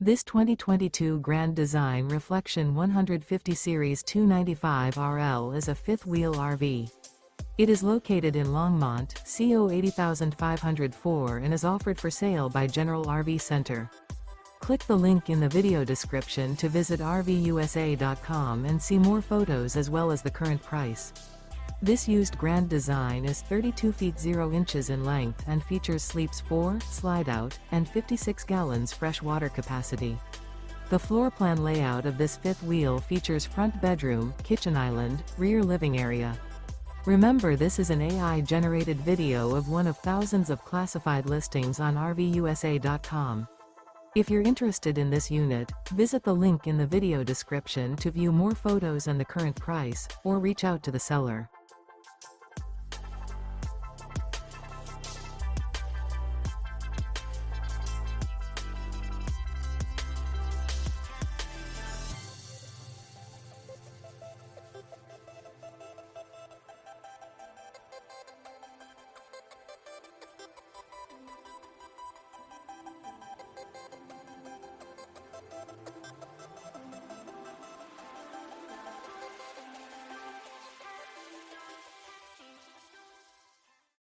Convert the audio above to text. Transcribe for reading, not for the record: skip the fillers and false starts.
This 2022 Grand Design Reflection 150 Series 295RL is a fifth-wheel RV. It is located in Longmont, CO 80504 and is offered for sale by General RV Center. Click the link in the video description to visit RVUSA.com and see more photos as well as the current price. This used Grand Design is 32 feet 0 inches in length and features sleeps 4, slide-out, and 56 gallons fresh water capacity. The floor plan layout of this fifth wheel features front bedroom, kitchen island, rear living area. Remember, this is an AI-generated video of one of thousands of classified listings on RVUSA.com. If you're interested in this unit, visit the link in the video description to view more photos and the current price, or reach out to the seller.